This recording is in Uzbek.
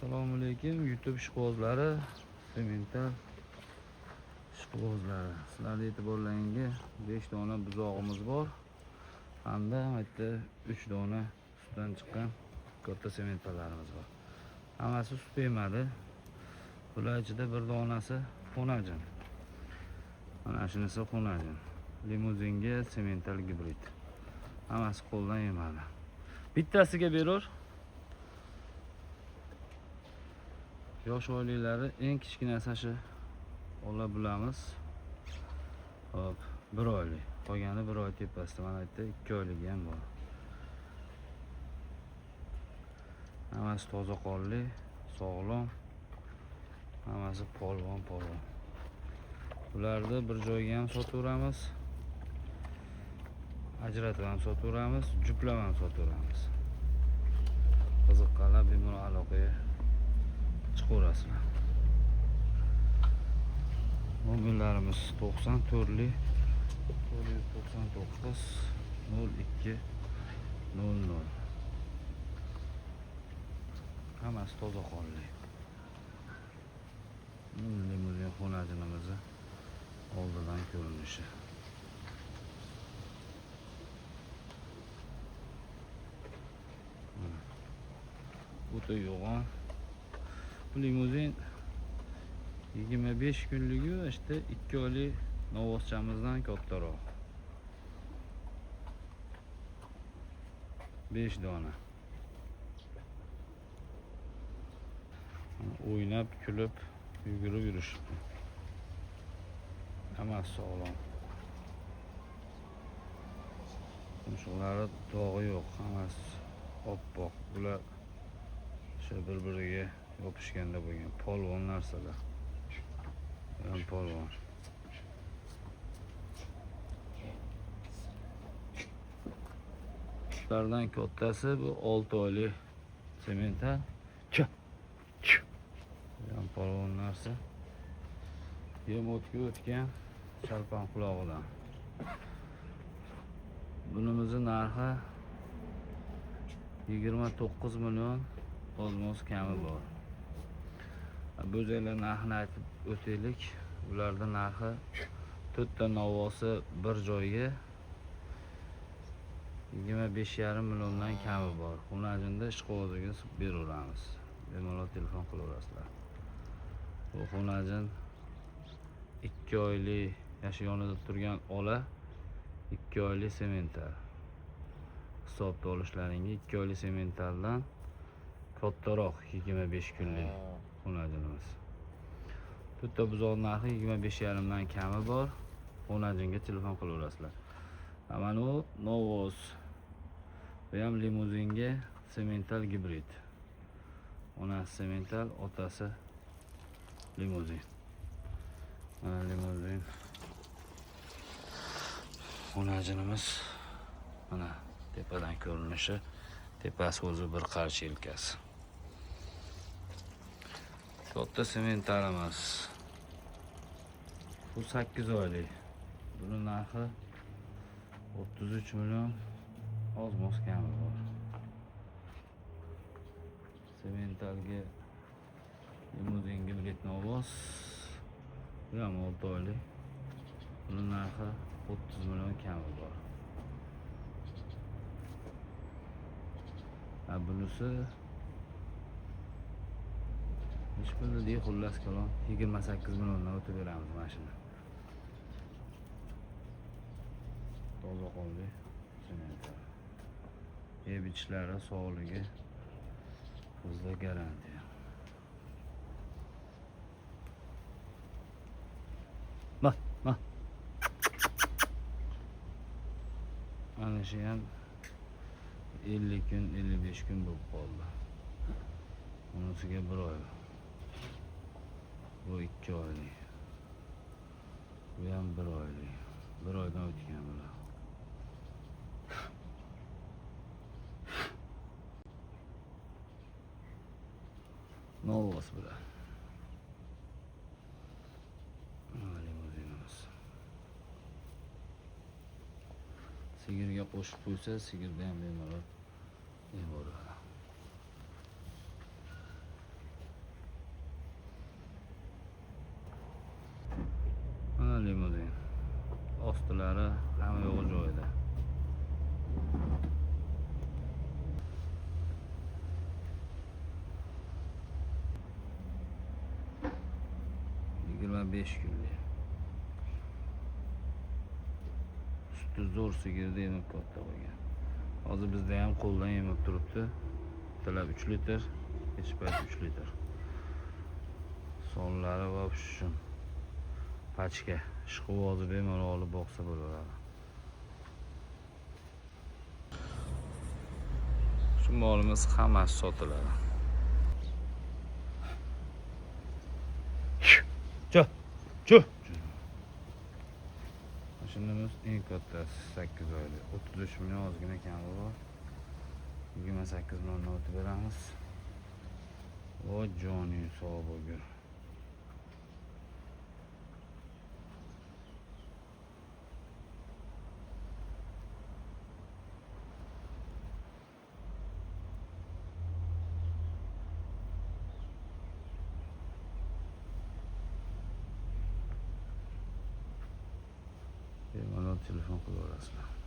Assalomu alaykum YouTube ishqibozlari, semental ishqibozlari. Sizlarning e'tiborlaringizga 5 dona buzog'imiz bor. Hamda bitta 3 dona sutdan chiqqan katta sementallarimiz bor. Hammasi sut emadi. Bular ichida bir donasi xonajin. Mana shunisi xonajin. Limuzinga semental gibrid. Hammasi qo'ldan emadi. Bittasiga berur. Yosh oilalari eng kichkinasi shu ola bilamiz. Hop, 1 oylik. Qolgani 1 oy tepasida. Mana bitta 2 oyligi ham bor. Hammasi toza qonli, sog'lom. Hammasi polvon. Bularni bir joyga ham sotaveramiz. Ajratib ham sotaveramiz, juplab ham sotaveramiz. Qiziqqanlar bemalol aloqaga chiqaverasizlar. Mobillarimiz 94lik 499 02 00. Hammasi toza qonli. Limuzin xonajinimizni oldidan ko'rinishi. O'ta yo'g'on. Bu limuzin 25 kunligi işte 2 oylik novvoschamizdan kattaroq. 5 dona. O'ynab, kulib, yugurib yurishibdi. Hammasi sog'lom. Shularga dog'i yo'q, hammasi oppoq. Bular shu bir-biriga yopishganda bo'lgan polvon narsalar. Ham polvon. Ulardan kattasi bu 6 oylik semental. Ham polvon narsa. Yem o'tgan shalpan qulog'idan. Bunimizning narxi 29 million ozmoz kami bor. Bu yerda narxini aytib o'taylik. Ularning narxi 4 ta novvosi bir joyga 25,5 milliondan kami bor. Xonajinda ishqibozga beraveramiz. Bemalol telefon qilaverasizlar. Bu xonajin 2 oylik yonida turgan ola 2 oylik semental. Hisobda olishlaringiz 2 oylik sementaldan kattaroq 25 kunlik xonajinimiz. To'rtta buzoq narxi 25,5 dan kami bor. Xonajinga telefon qilaverasizlar. Mana bu novvoz. Bu ham limuzinga semental gibrid. Onasi semental, otasi limuzin. Mana limuzin. Xonajinimiz mana tepadan ko'rinishi. Tepasi o'zi bir qarshi yelkasi. Katta sementalimiz. Bu 8 oylik. Buning narxi 33 million ozmoz kami bor. Sementalga limuzin gibrid novvoz. Bu ham 6 oylik. Buning narxi 30 million kami bor. Bunisi hech bildi xullas kalom 28 milliondan o'tib beramiz mashina. Toza qoldi. Semental. Yeb ichlari, sog'ligi bizda garantiya. Bak. Mana shu ham 50 kun, 55 kun bo'lib qoldi. Bunisiga 1 oy. Bu 2 oylik. Bu ham 1 oylik. 1 oydan o'tgan bular. Novvoz bular. Limuzinimiz. Sigirga qo'shib qo'ysa, sigirda ham bemalol boradi. 5 kunlik. Suti zo'r sigirni emib katta bo'lgan. Hozir bizda ham qo'ldan emib turibdi. Talab 3 litr, hech payt 3 litr. Sonlari va shun pachka ishqivozi bemalol olib boqsa bo'laveradi. Shu molimiz hammasi sotiladi. Chu. Mashinamiz eng kattasi 8 oylik. 33 million ozgina kami bor. 28 milliondan o'tib beramiz. Voy joning sog' bo'lgur. Bemalol telefon qilaverasizlar.